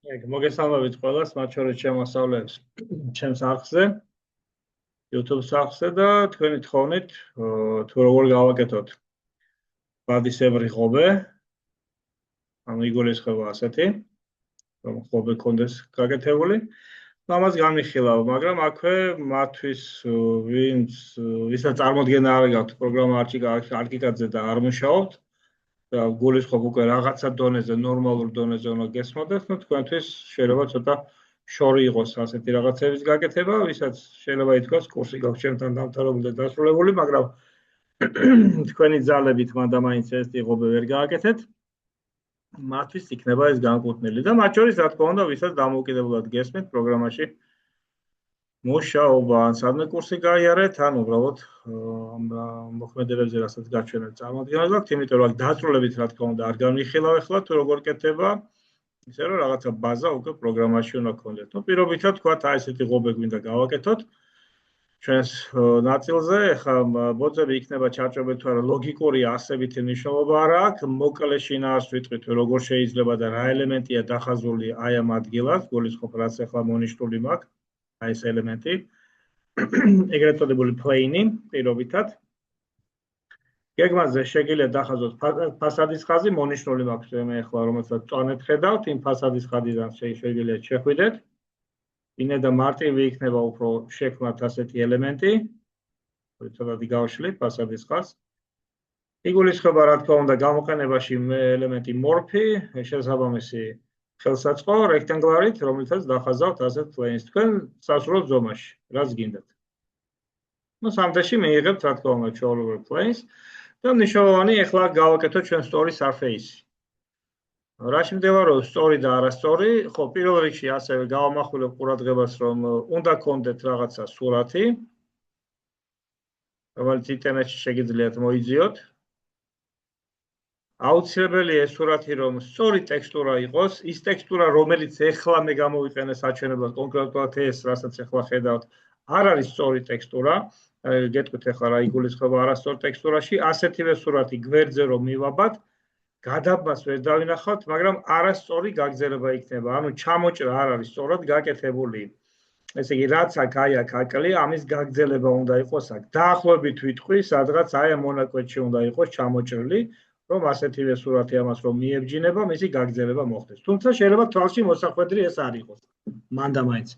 მოგესალმებით ყველას, მათ შორის შემოსავლებს ჩემს არხზე, YouTube არხზე და თქვენი თხოვნით თუ როგორ გავაკეთოთ ბადისებრი ღობე. ანუ იგულისხმება ასეთი, რომ ღობე კონდეს გაკეთებული. ამას განვიხილავ, მაგრამ აქვე მათთვის ვისაც წარმოდგენა არ გაქვთ პროგრამა არქიკადზე და არ მუშაობთ და გულისხმობ უკვე რაღაცა დონეზე, ნორმალურ დონეზე უნდა გესმოდეთ, ну თქვენთვის შეიძლება ცოტა შორი იყოს ასეთი რაღაცების გაკეთება, ვისაც შეიძლება ითქვას კურსი გაქვთ ჩემთან დამთავრებული და დასრულებული, მაგრამ თქვენი ძალებით მანდ-მაინც ეს ღობე ვერ გააკეთეთ. მათთვის იქნება ეს განკუთვნილი და მათ შორის რა თქმა უნდა, ვისაც დამოუკიდებლად გესმით პროგრამაში მუშაობა, ან სადმე კურსი გაიარეთ, ან უბრალოდ მოქმედებებზე რასაც გაჩვენებთ წარმოადგენს გაქვთ, იმიტომ რომ დაწვრილებით რა თქმა უნდა არ განვიხილავ ახლა თუ როგორ კეთდება, ისე რომ რაღაცა ბაზა უკვე პროგრამაში უნდა გქონდეთ. Ну, პირობითად თქვათ, აი ესეთი ღობე გვინდა გავაკეთოთ. ჩვენს ნაწილზე ახლა ბოძები იქნება ჩარჭობეთ თუ არა, ლოგიკურია, ასებითი მნიშვნელობა არ აქვს, მოკლე შინაარსს ვიტყვით, როგორ შეიძლება და რა ელემენტია დახაზული აი ამ ადგილას, გულისხმობ, რაც ახლა მონიშნული მაქვს. აი ეს ელემენტი ეგრეთ წოდებული plane-ი პირობითად გეგმაზე შეგიძლიათ დახაზოთ ფასადის ხაზი მონიშნული მაქვს მე ახლა რომელსაც წვანეთ ხედავთ იმ ფასადის ხაზიდან შეგიძლიათ შეხვიდეთ ინე და მარტივი იქნება უფრო შექმნათ ასეთი ელემენტი ცოტათი გავშლით ფასადის ხაზს იგულისხმება რა თქმა უნდა გამოყენებაში ელემენტი morph-ი შესაბამისი ხელსაწყო რექტანგულარით, რომელსაც დახაზავთ ასეთ plane-ს თქვენ სასურველ ზომაში, რაც გინდათ. Ну, სამდეში მიიღებთ რა თქმა უნდა ჩვეულებრივ plane-ს და მნიშვნელოვანი ახლა გავაკეთოთ ჩვენ story surface-ი. რა შემდება რომ story და არასწორი, ხო, პირველ რიგში ასევე გავამახვილებ ყურადღებას, რომ უნდა გქონდეთ რაღაცა სურათი, რომელიც ინტერნეტში შეგიძლიათ მოიძიოთ. აუცილებელია ეს სურათი რომ სწორი ტექსტურა იყოს, ის ტექსტურა რომელიც ეხლა მე გამოვიყენე საჩვენებლად კონკრეტულად ეს, რასაც ეხლა ხედავთ, არ არის სწორი ტექსტურა. გეტყვით ეხლა რა იგულისხმება არასწორ ტექსტურაში, ასეთივე სურათი გვერდზე რომ მივაბად, გადაბმას ვერ დავინახავთ, მაგრამ არასწორი გაგრძელება იქნება. ანუ ჩამოჭრა არ არის სწორად გაკეთებული. ესე იგი, რაც აქ აი აქ აკლია, ამის გაგრძელება უნდა იყოს აქ. დაახლოებით ვიტყვი, სადღაც აი ამ მონაკვეთში უნდა იყოს ჩამოჭრილი. რომ ასეთივე სურათი ამას რომ მიებჯინება, მისი გაგრძელება მოხდეს. თუმცა შეიძლება თვალში მოსახვედრი ეს არ იყოს. მანდ-მაინც.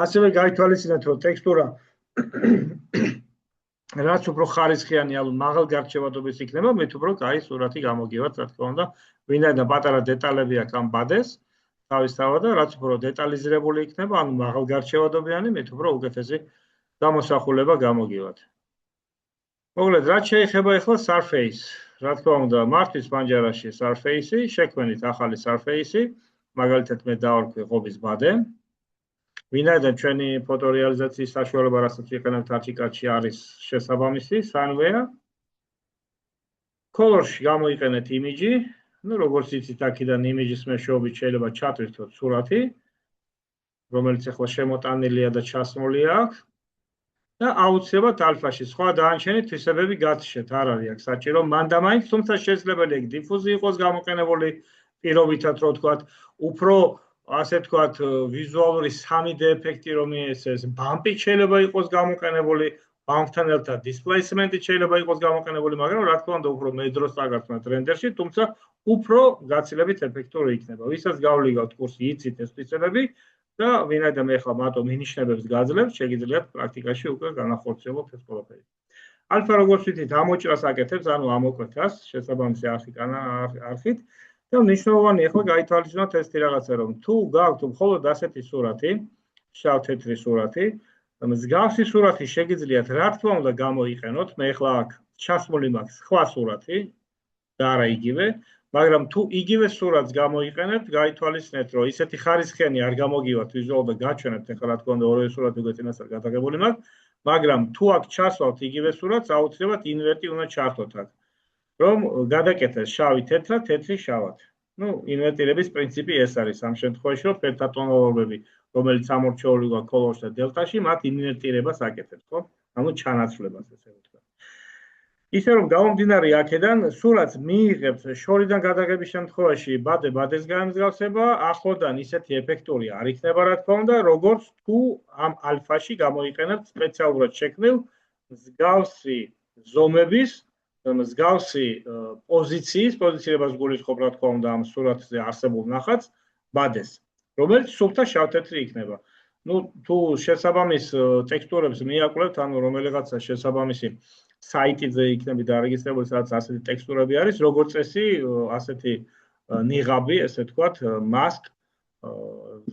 ასევე გაითვალისწინეთ, რომ ტექსტურა რაც უფრო ხარისხიანი, ანუ მაღალ გარჩევადობის იქნება, მით უფრო კაი სურათი გამოგივათ, რა თქმა უნდა. ვინაიდან პატარა დეტალები აქვს ამ ბადეს, თავისთავად და რაც უფრო დეტალიზირებული იქნება, ანუ მაღალ გარჩევადობიანი, მით უფრო უკეთესი გამოსახულება გამოგივათ. მოკლედ, რაც შეეხება ახლა surface რა თქმა უნდა, მართვის პანჯარაში surface-ი, შექმნით ახალი surface-ი, მაგალითად მე დავარქვი ღობის ბადე. ვინაიდან ჩვენი ფოტორეალიზაციის საშუალება, რასაც ვიყენებთ არქიკადში არის შესაბამისი, Sunware. Color-ში გამოიყენეთ image-ი, ну, როგორც იცით, აქედან image-ის მეშვეობით შეიძლება ჩატვირთოთ სურათი, რომელიც ახლა შემოტანილია და ჩასმული აქვს. და აუცილებლად ალფაში სხვა დაანჩენით თვისებები გათიშეთ, არ არის აქ საჭირო მანდ-მაინც, თუმცა შესაძლებელია დიფუზი იყოს გამოყენებული პირობითად, რო ვთქვათ, უფრო ასე ვთქვათ, ვიზუალური 3D ეფექტი რომ ეს ბამპი შეიძლება იყოს გამოყენებული, ბამპთან ერთად displacement-ი შეიძლება იყოს გამოყენებული, მაგრამ რა თქმა უნდა, უფრო მედროს წაგართმევთ რენდერში, თუმცა უფრო გაცილებით ეფექტური იქნება. ვისაც გავლიგავთ კურსი, იცით ეს თვისებები. და ვინაიდან მე ახლა მარტო მინიშნებებს გაძლევთ, შეგიძლიათ პრაქტიკაში უკვე განახორციელოთ ეს ყველაფერი. ალფა როგორც ვთქვით, ამოჭრას აკეთებს, ანუ ამოკვეთას, შესაბამისი არხით და მნიშვნელოვანი ახლა გაითვალისწინოთ ესეთი რაღაცა, რომ თუ გაქვთ მხოლოდ ასეთი სურათი, შავ-თეთრი სურათი, მსგავსი სურათი შეგიძლიათ რა თქმა უნდა გამოიყენოთ, მე ახლა აქ ჩასმული მაქვს სხვა სურათი და არა იგივე, მაგრამ თუ იგივე სურათს გამოიყენებთ, გაითვალისწინეთ, რომ ისეთი ხარისხიანი არ გამოგივათ ვიზუალურად და გაჩვენებთ, ახლა რა თქმა უნდა ორივე სურათი უკვე წინასწარ გადაღებული მაქვს, მაგრამ თუ აქ ჩასვალთ იგივე სურათს, აუცილებლად ინვერტი უნდა ჩართოთ აქ, რომ გადაკეთდეს შავი თეთრად, თეთრი შავად. Ну, ინვერტირების პრინციპი ეს არის ამ შემთხვევაში, რომ ფერთა ტონალობები, რომელიც ამორჩეული გვაქვს color-ში და delta-ში, მათ ინვერტირებას აკეთებს, ხო? ანუ ჩანაცვლებას, ესე ვთქვათ. ისე რომ გამომდინარე აქედან, სურათს მიიღებს შორიდან გადაღების შემთხვევაში ბადეს გაემსგავსება, ახლოდან ისეთი ეფექტური არ იქნება, რა თქმა უნდა, როგორც თუ ამ ალფაში გამოიყენებთ სპეციალურად შექმნილ მსგავსი ზომების, მსგავსი პოზიციებას გულისხმობ, რა თქმა უნდა, ამ სურათზე არსებულ ნახატს ბადეს, რომელიც სუფთა შავ-თეთრი იქნება. თუ შესაბამის ტექსტურებს მიაკვლევთ, ანუ რომელიღაცა შესაბამისი საიტზე იქნება დარეგისტრირებული, სადაც ასეთი ტექსტურები არის, როგორც წესი, ასეთი ნიღაბი, ესე თქვათ, მასკ,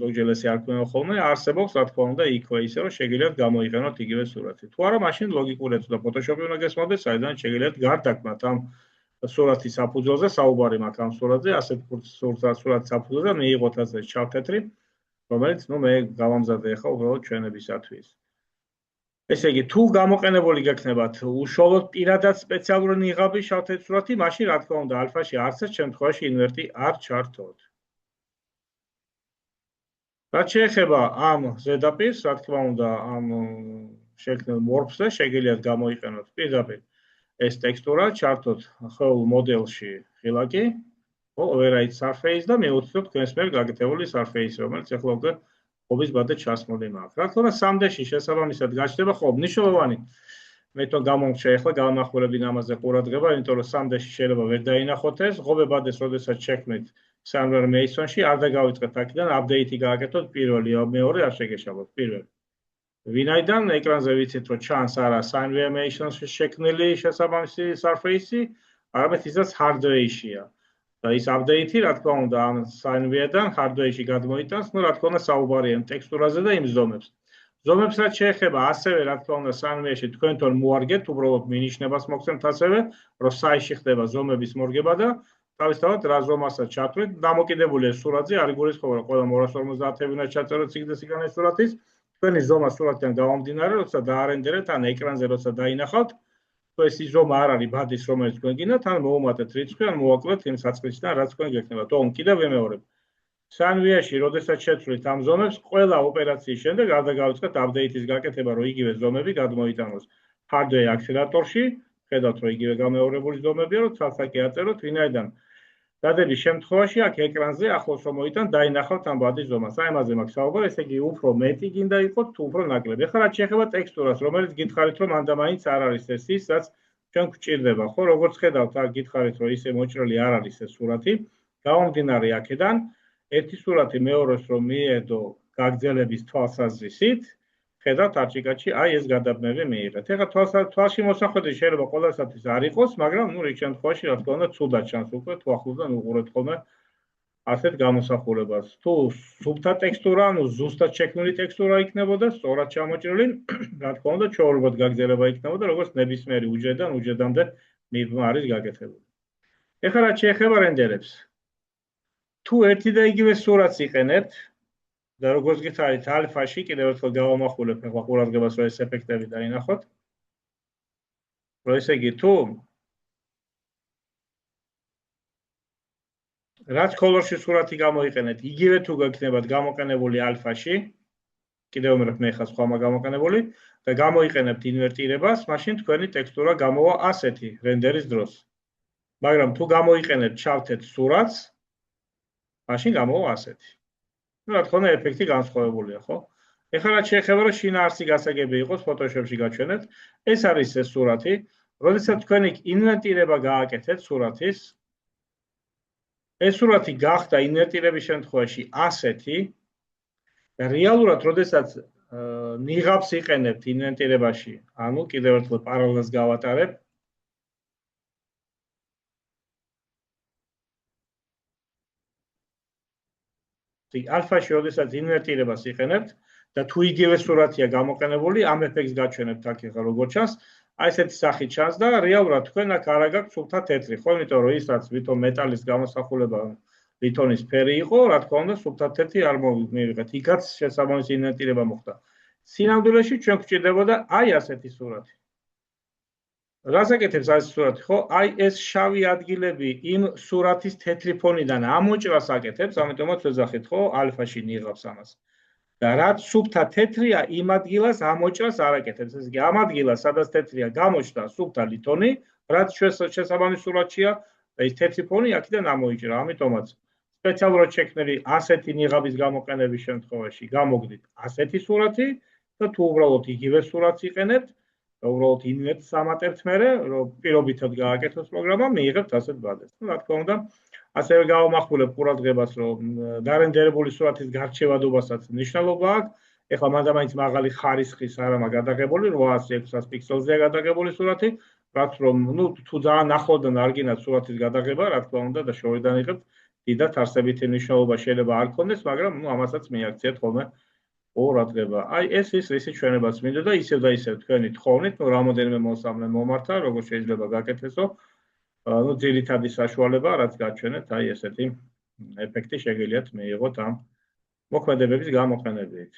ზოგჯერ ესე არ ქვია ხოლმე, არსებობს, რა თქმა უნდა, იქვე ისე, რომ შეგიძლიათ გამოიყენოთ იგივე სურათი. თუ არა, მაშინ ლოგიკურია და ფოტოშოპი უნდა გესმოდეთ, საიდან შეგიძლიათ გარდაქმნათ ამ სურათის საფუძველზე, საუბარი მაქვს ამ სურათზე, ასეთ სურათის საფუძველზე მიიღოთ ასე შავ-თეთრი, რომელიც, მე გავამზადე ახლა უბრალოდ ჩვენებისათვის. ესე იგი, თუ გამოყენებული გექნებათ უშუალოდ პირადად სპეციალური ნიღაბი შავ-თეთრი სურათი, მაშინ რა თქმა უნდა, ალფაში არც ერთ შემთხვევაში ინვერტი არ ჩართოთ. რაც შეეხება ამ ზედაპირს, რა თქმა უნდა, ამ შექმნილ მორფზე შეგიძლიათ გამოიყენოთ პირდაპირ ეს ტექსტურა, ჩართოთ ხელულ მოდელში ღილაკი, override surface და მიუწვდეთ თქვენს მიერ გაკეთებული surface, რომელიც ახლა უკვე ხობის ბადე ჩასმული მაქვს. რა თქმა უნდა, 3D-ში შესაბამისად გაჩნდება მნიშვნელოვანი. მე თვითონ გამომრჩა ახლა გამახვილებინ ამაზე ყურადღება, იმიტომ რომ 3D-ში შეიძლება ვერ დაინახოთ ეს, ხობე ბადეს როდესაც შექმნით Sunware Mason-ში, არ დაგავიწყეთ აქედან update-ი გააკეთოთ პირველი, მეორე არ შეგეშალოთ პირველი. ვინაიდან ეკრანზე ვიცით, რომ ჩანს არა Sunware Mason-ში შექმნილი შესაბამისი surface-ი, არამედ ისაც hardware-იშია. და ის update-ი, რა თქმა უნდა, ამ Sunware-დან hardware-ში გადმოიტანს, რა თქმა უნდა, საუბარია იმ ტექსტურაზე და იმ ზომებს. ზომებს რაც შეეხება, ასევე, რა თქმა უნდა, Sunware-ში თქვენ თვითონ მოარგეთ, უბრალოდ მინიშნებას მოგცემთ ასევე, რომ საიტში ხდება ზომების მორგება და თავისთავად რა ზომასაც ჩათვლით, დამოკიდებულია სურათზე, არ იგულისხმება, რომ ყველა 250 უნდა ჩაწეროთ სიგნეს სურათის, თქვენი ზომა სურათიდან გამომდინარე, როცა დაარენდერეთ, ან ეკრანზე როცა დაინახავთ, თუ ეს ზომა არ არის ბადის, რომელიც თქვენ გინდათ, ან მოუმატეთ რიცხვი, ან მოვაკლეთ იმ საწყისიდან, რაც თქვენ გექნება. თუმცა კიდევ ვიმეორებ. Sunware-ში, როდესაც შეცვლით ამ ზომებს, ყველა ოპერაციის შემდეგ არ დაგავიწყეთ update-ის გაკეთება, რომ იგივე ზომები გადმოიტანოს hardware აქსელერატორში, ხედავთ, რომ იგივე გამეორებული ზომებია, რომ ცალსაკი აწეროთ, ვინაიდან დადების შემთხვევაში აქ ეკრანზე ახლოს რომ მოიტან დაინახავთ ამ ბადის ზომას. აი ამაზე მაქვს საუბარი, ესე იგი უფრო მეტი გინდა იყოს თუ უფრო ნაკლები. ახლა რაც შეეხება ტექსტურას, რომელიც გითხარით, რომ მანდა მაინც არ არის ეს ის, რაც ჩვენ გვჭირდება, ხო? როგორც ხედავთ, აქ გითხარით, რომ ისე მოჭრილი არ არის ეს სურათი. გამომდინარე აქედან, ერთი სურათი მეორეს რომ მიედო გაგრძელების თვალსაზრისით, ხედავთ არჩიკათში, აი ეს გადაბმები მიიღეთ. ეხლა თვალში მოსახვედრი შეიძლება ყველასათვის არ იყოს, მაგრამ რიგ შემთხვევაში რა თქმა უნდა ცუდად ჩანს უკვე თუ ახლოდან უყურებთ ხოლმე ასეთ გამოსახულებას. თუ სუფთა ტექსტურა, ზუსტად შექმნილი ტექსტურა იქნებოდა, სწორად ჩამოჭრილი, რა თქმა უნდა ჩვეულებრივ გაგრძელება იქნებოდა, როგორც ნებისმიერი უჯრედიდან უჯრედამდე მიბმა არის გაკეთებული. ეხლა რაც შეეხება რენდერებს. თუ ერთი და იგივე სურათს იყენებთ, და როგორც გითხარით, ალფაში კიდევ ერთხელ გავამახვილებ ახლა ყურადღებას, რომ ეს ეფექტები დაინახოთ. რომ ესე იგი, თუ რაც color-ში სურათი გამოიყენეთ, იგივე თუ გექნებათ გამოყენებული ალფაში, კიდევ უმეტეს მე ხა სხვა გამოყენებული და გამოიყენებთ ინვერტირებას, მაშინ თქვენი ტექსტურა გამოვა ასეთი რენდერის დროს. მაგრამ თუ გამოიყენებთ შავ-თეთრ სურათს, მაშინ გამოვა ასეთი. რა თქმა უნდა, ეფექტი განსხვავებულია, ხო? ეხლა რაც შეეხება, რომ შინაარსი გასაგები იყოს Photoshop-ში გაჩვენებთ, ეს არის ეს სურათი, როდესაც თქვენი ინვერტირება გააკეთეთ სურათის, ეს სურათი გახდა ინვერტირების შემთხვევაში ასეთი, და რეალურად, როდესაც ნიღაბს იყენებთ ინვერტირებაში, ანუ კიდევ ერთხელ პარალელს გავატარებ, ალფაში, როდესაც ინვერტირებას იყენებთ და თუ იგივე სურათია გამოყენებული, ამ ეფექტს გაჩვენებთ აქ ახლა როგორ ჩანს, აი ესეთი სახით ჩანს და რეალურად თქვენ აქ არა გაქვთ სუფთა თეთრი, ხო? იმიტომ რომ ის რაც ვითომ მეტალის გამოსახულება ლითონის ფერი იყო, რა თქმა უნდა, სუფთა თეთრი არ მივიღეთ. იქაც შესაბამისი ინვერტირება მოხდა. სინამდვილეში ჩვენ გვჭირდებოდა აი ასეთი სურათი. რას აკეთებს ეს სურათი, ხო? აი ეს შავი ადგილები იმ სურათის თეთრი ფონიდან ამოჭრას აკეთებს, ამიტომაც ვეძახით, ხო, ალფაში ნიღავს ამას. და რაც სუფთა თეთრია, იმ ადგილას ამოჭრას არ აკეთებს. ესე იგი, ამ ადგილას, სადაც თეთრია, გამოჩნდა სუფთა ლითონი, რაც შესაბამის სურათია და ის თეთრი ფონი აქედან ამოიჭრა. ამიტომაც სპეციალურად შექმნილი ასეთი ნიღაბის გამოყენების შემთხვევაში გამოგდით ასეთი სურათი და თუ უბრალოდ იგივე სურათს იყენებთ და უბრალოდ ინვერტს ამატებთ მერე, რომ პირობითად გააკეთოს პროგრამა, მიიღებთ ასეთ ბადეს. Ну, რა თქმა უნდა, ასევე გავამახვილებ ყურადღებას, რომ დარენდერებული სურათის გარჩევადობასაც მნიშვნელობა აქვს. ეხლა მანდამაინც მაღალი ხარისხის არ აქვს გადაღებული, 800-600 პიქსელზეა გადაღებული სურათი, რაც რომ, ну, თუ ძალიან ახლოდან არ გინდათ სურათის გადაღება, რა თქმა უნდა, და შორიდან იღებთ, დიდად არსებითი მნიშვნელობა შეიძლება არ გქონდეს, მაგრამ, ну, ამასაც მიაქციეთ ხოლმე ყურადღება. აი, ეს ის რისი ჩვენებაც მინდო და ისევ თქვენი თხოვნით, ну, რამოდენიმე მოსამლე მომართა, როგორ შეიძლება გაკეთესო, ну, ძირითადი საშუალება, რაც გაჩვენეთ, აი, ესეთი ეფექტი შეგიძლიათ მიიღოთ ამ მოქმედებების გამოყენებით.